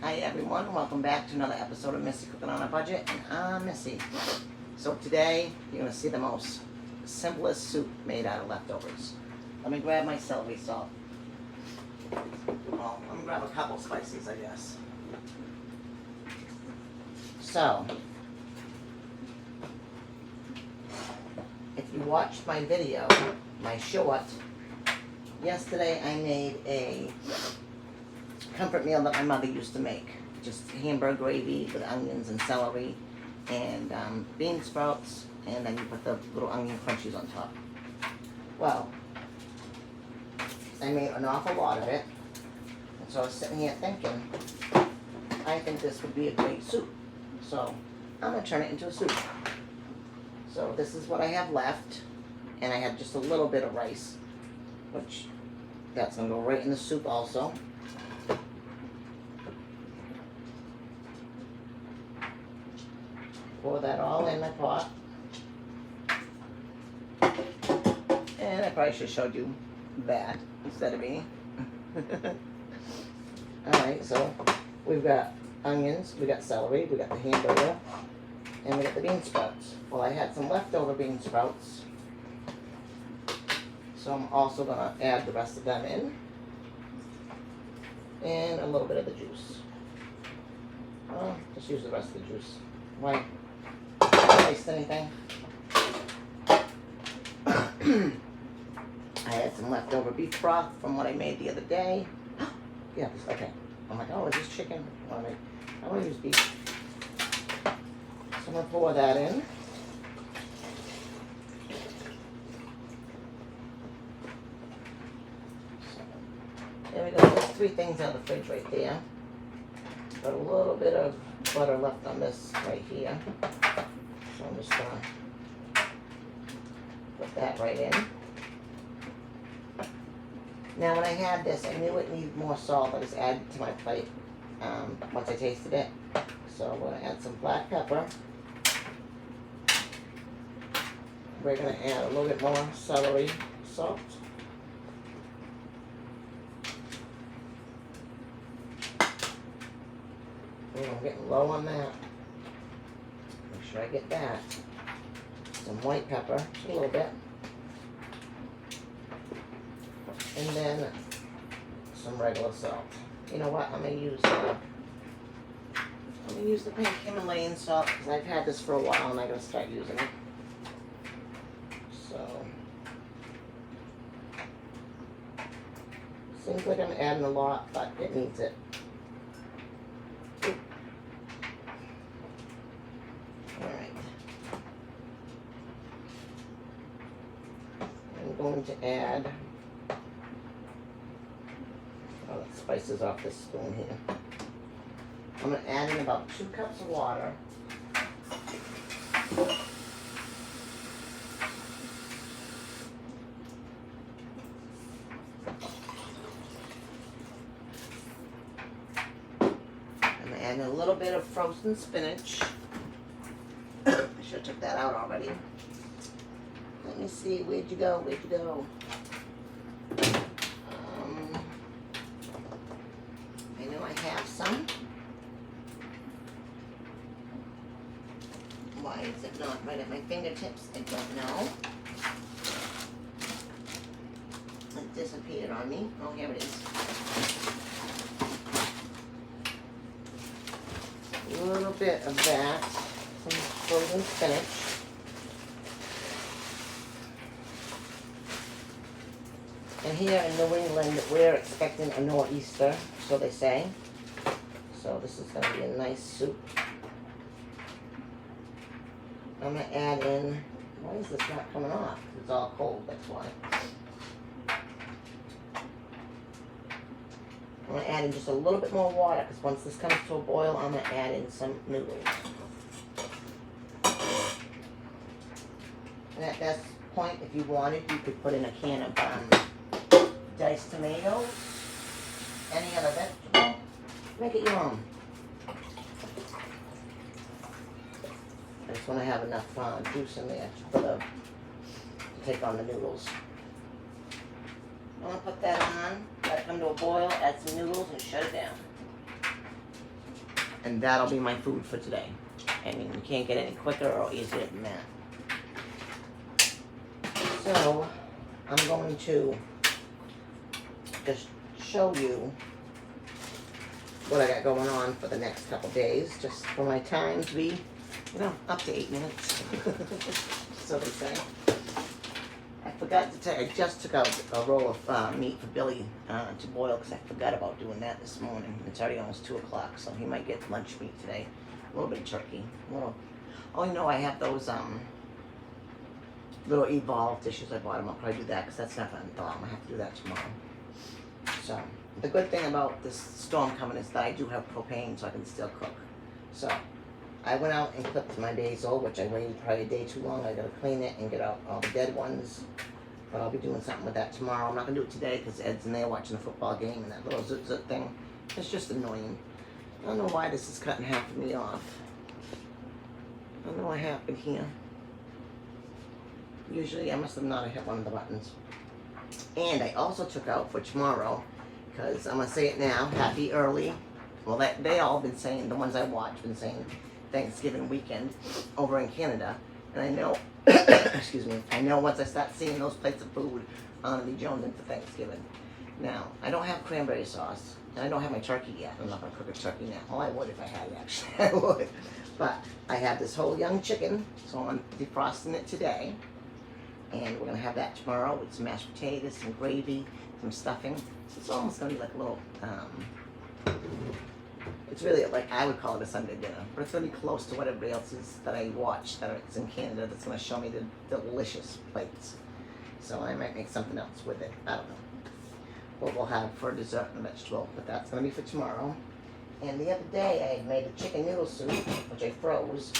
Hi everyone, welcome back to another episode of Missy Cooking on a Budget, and I'm Missy. So today, you're going to see the most simplest soup made out of leftovers. Let me grab my celery salt. Well, let me grab a couple spices, I guess. So, if you watched my video, my short, yesterday I made a comfort meal that my mother used to make. Just hamburger gravy with onions and celery and bean sprouts, and then you put the little onion crunchies on top. Well, I made an awful lot of it, and so I was sitting here thinking, I think this would be a great soup. So I'm going to turn it into a soup. So this is what I have left, and I have just a little bit of rice, which that's going to go right in the soup also. Pour that all in my pot. And I probably should have showed you that instead of me. Alright, so we've got onions, we got celery, we got the hamburger, and we got the bean sprouts. Well, I had some leftover bean sprouts, so I'm also going to add the rest of them in. And a little bit of the juice. Well, just use the rest of the juice. Why waste anything? I had some leftover beef broth from what I made the other day. Yeah, okay. I'm like, oh, is this chicken? I want to use beef. So I'm going to pour that in. There we go. There's 3 things out of the fridge right there. Got a little bit of butter left on this right here. So I'm just going to put that right in. Now when I had this, I knew it needed more salt. I just added to my plate once I tasted it. So we're going to add some black pepper. We're going to add a little bit more celery salt. I'm getting low on that. Make sure I get that. Some white pepper, just a little bit. And then some regular salt. You know what? I'm gonna use the pink Himalayan salt because I've had this for a while and I'm gonna start using it. So seems like I'm adding a lot, but it needs it. Going to add the spices off this spoon here. I'm going to add in about 2 cups of water. I'm going to add in a little bit of frozen spinach. I should have took that out already. Let me see, where'd you go? I know I have some. Why is it not right at my fingertips? I don't know. It disappeared on me. Oh, here it is. A little bit of that. Some frozen spinach. And here in New England, we're expecting a nor'easter, so they say. So this is going to be a nice soup. I'm going to add in, why is this not coming off? It's all cold, that's why. I'm going to add in just a little bit more water, because once this comes to a boil, I'm going to add in some noodles. And at this point, if you wanted, you could put in a can of diced tomatoes, any other vegetable, make it your own. I just want to have enough juice in there to take on the noodles. I'm going to put that on, let it come to a boil, add some noodles, and shut it down. And that'll be my food for today. I mean, you can't get any quicker or easier than that. So, I'm going to just show you what I got going on for the next couple days, just for my time to be, up to 8 minutes. So they say. I forgot to tell you, I just took out a roll of meat for Billy to boil because I forgot about doing that this morning. It's already almost 2 o'clock, so he might get lunch meat today. A little bit of turkey. I have those little Evolve dishes I bought him. I'll probably do that because that's not going to thaw. I'm going to have to do that tomorrow. So, the good thing about this storm coming is that I do have propane so I can still cook. So, I went out and clipped my basil, which I waited probably a day too long. I got to clean it and get out all the dead ones. But I'll be doing something with that tomorrow. I'm not going to do it today because Ed's in there watching the football game and that little zoot thing. It's just annoying. I don't know why this is cutting half of me off. I don't know what happened here. Usually I must have not hit one of the buttons. And I also took out for tomorrow, because I'm going to say it now, happy early. Well, they all been saying, the ones I watched, been saying Thanksgiving weekend over in Canada. And I know, excuse me, I know once I start seeing those plates of food, I'm going to be jonesing for Thanksgiving. Now, I don't have cranberry sauce, and I don't have my turkey yet. I'm not going to cook a turkey now. Well, I would if I had it, actually. I would. But I have this whole young chicken, so I'm defrosting it today. And we're going to have that tomorrow with some mashed potatoes, some gravy, some stuffing. So it's almost going to be like a little, it's really like, I would call it a Sunday dinner. But it's going to be close to what everybody else is that I watch that is in Canada that's going to show me the delicious plates. So I might make something else with it. I don't know what we'll have for dessert and vegetable. But that's going to be for tomorrow. And the other day I made a chicken noodle soup, which I froze.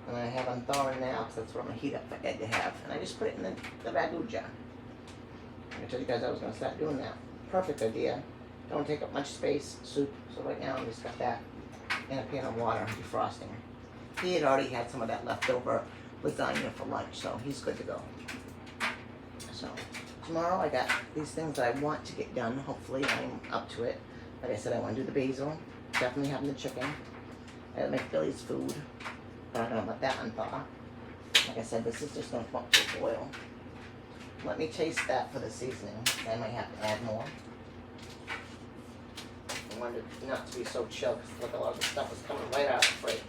And I have on thawing now because that's what I'm going to heat up for Ed to have. And I just put it in the ragu jar. I told you guys I was going to start doing that. Perfect idea. Don't take up much space, soup. So right now I just got that in a pan of water, defrosting. He had already had some of that leftover lasagna for lunch, so he's good to go. So tomorrow I got these things that I want to get done. Hopefully I'm up to it. Like I said, I want to do the basil. Definitely having the chicken. I gotta make Billy's food. But I don't know about that unthaw. Like I said, this is just going to come up to a boil. Let me taste that for the seasoning. I might have to add more. I wanted it not to be so chill because look, a lot of the stuff is coming right out of the fridge.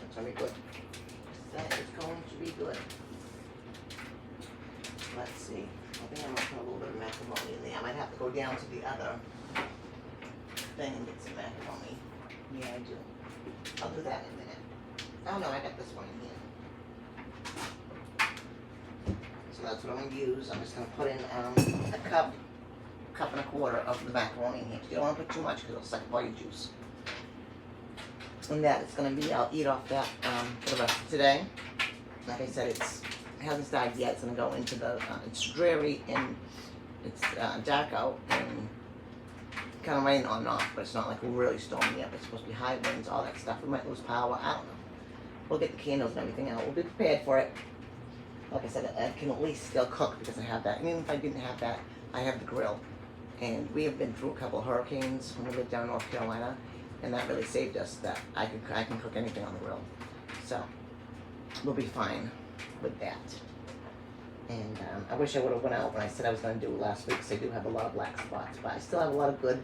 That's going to be good. That is going to be good. Let's see. I think I'm going to put a little bit of macaroni in there. I might have to go down to the other thing and get some macaroni. Yeah, I do. I'll do that in a minute. Oh no, I got this one in here. So that's what I'm going to use. I'm just going to put in a cup and a quarter of the macaroni in here. You don't want to put too much because it'll suck up all your juice. And that is going to be, I'll eat off that for the rest of today. Like I said, it hasn't started yet. It's going to go into the, it's dreary and it's dark out and kind of rain on and off, but it's not like really stormy yet. It's supposed to be high winds, all that stuff. We might lose power. I don't know. We'll get the candles and everything out. We'll be prepared for it. Like I said, I can at least still cook because I have that. And even if I didn't have that, I have the grill. And we have been through a couple of hurricanes when we lived down in North Carolina, and that really saved us. That I can cook anything on the grill. So we'll be fine with that. And I wish I would have went out when I said I was going to do it last week, because I do have a lot of black spots, but I still have a lot of good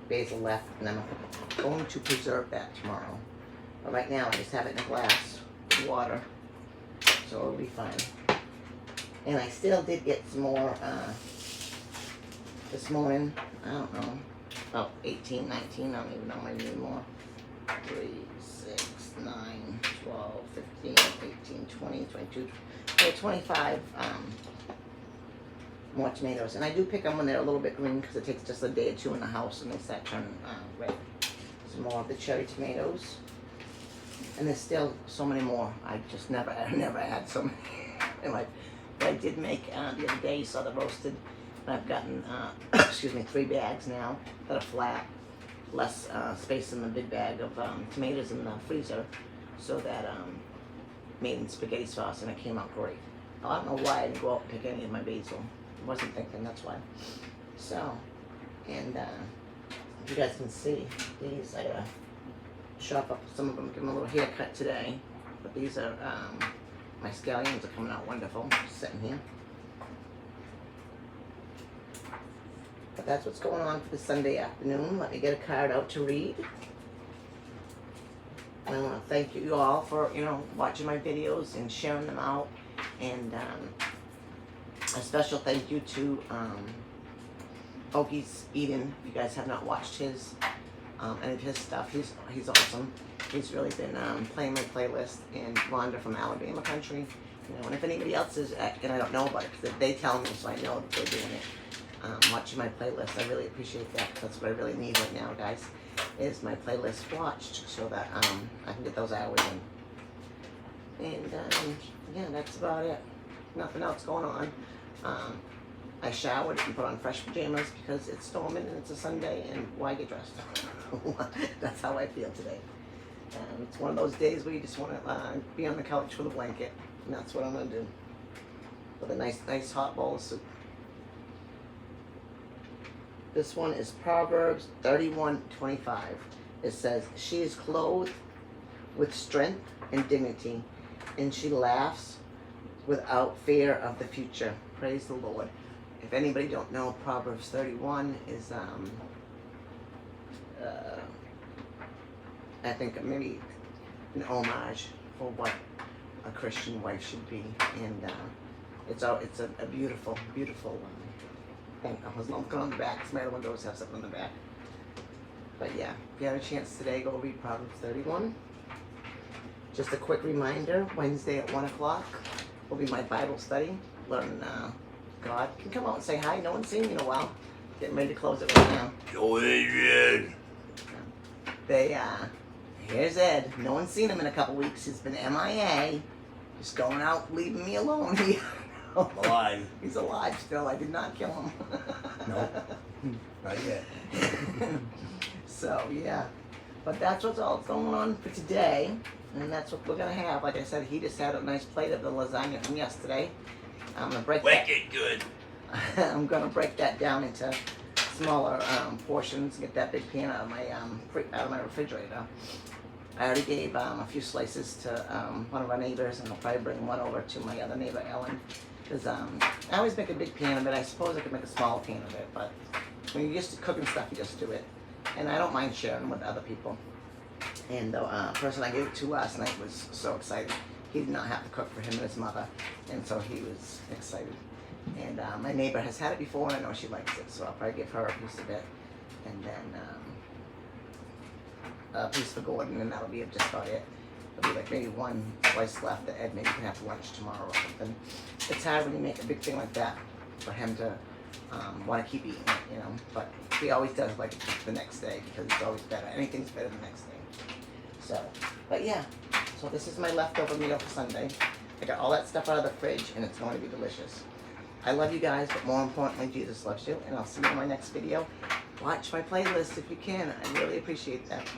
basil left, and I'm going to preserve that tomorrow. But right now, I just have it in a glass with water, so it'll be fine. And I still did get some more this morning. I don't know, about 18, 19, I don't even know anymore. 3, 6, 9, 12, 15, 18, 20, 22, 25 more tomatoes. And I do pick them when they're a little bit green because it takes just a day or two in the house and they start turning red. Some more of the cherry tomatoes. And there's still so many more. I just never had so many in life. But I did make the other day, you saw the roasted. And I've gotten, excuse me, 3 bags now that are flat. Less space in the big bag of tomatoes in the freezer, so that made in spaghetti sauce, and it came out great. I don't know why I didn't go out and pick any of my basil. I wasn't thinking, that's why. So, and if you guys can see, these, I gotta chop up some of them, give them a little haircut today. But these are, my scallions are coming out wonderful, just sitting here. But that's what's going on for this Sunday afternoon. Let me get a card out to read. And I want to thank you all for, watching my videos and sharing them out. And a special thank you to Okies Eden. If you guys have not watched his any of his stuff, he's awesome. He's really been playing my playlist, and Rhonda from Alabama country. And if anybody else is, and I don't know about it, because they tell me, so I know that they're doing it. Watching my playlist, I really appreciate that. That's what I really need right now, guys, is my playlist watched, so that I can get those hours in. And yeah, that's about it. Nothing else going on. I showered and put on fresh pajamas because it's storming and it's a Sunday, and why get dressed? That's how I feel today. It's one of those days where you just want to be on the couch with a blanket, and that's what I'm going to do. With a nice hot bowl of soup. This one is Proverbs 31:25. It says, "She is clothed with strength and dignity, and she laughs without fear of the future." Praise the Lord. If anybody don't know, Proverbs 31 is, I think maybe an homage for what a Christian wife should be, and it's a beautiful, beautiful thing. I was looking on the back. Some other windows have something on the back. But yeah, if you have a chance today, go read Proverbs 31. Just a quick reminder, Wednesday at 1 o'clock will be my Bible study. Learn God. You can come out and say hi. No one's seen you in a while. Getting ready to close it right now. Yo, Adrian. Here's Ed. No one's seen him in a couple weeks. He's been MIA. Just going out, leaving me alone. Alive. He's alive still. I did not kill him. No, not yet. So, yeah. But that's what's all going on for today. And that's what we're going to have. Like I said, he just had a nice plate of the lasagna from yesterday. I'm going to break Wicked good. I'm going to break that down into smaller portions. Get that big pan out of my refrigerator. I already gave a few slices to one of our neighbors, and I'll probably bring one over to my other neighbor, Ellen. Because I always make a big pan of it. I suppose I could make a small pan of it, but when you're used to cooking stuff, you just do it. And I don't mind sharing with other people. And the person I gave it to last night was so excited. He did not have to cook for him and his mother, and so he was excited. And my neighbor has had it before, and I know she likes it, so I'll probably give her a piece of it. And then a piece for Gordon, and that'll be just about it. There'll be like maybe one slice left that Ed maybe can have for lunch tomorrow or something. It's hard when you make a big thing like that for him to want to keep eating it, But he always does like it the next day because it's always better. Anything's better the next day. So, but yeah. So this is my leftover meal for Sunday. I got all that stuff out of the fridge, and it's going to be delicious. I love you guys, but more importantly, Jesus loves you. And I'll see you in my next video. Watch my playlist if you can. I really appreciate that.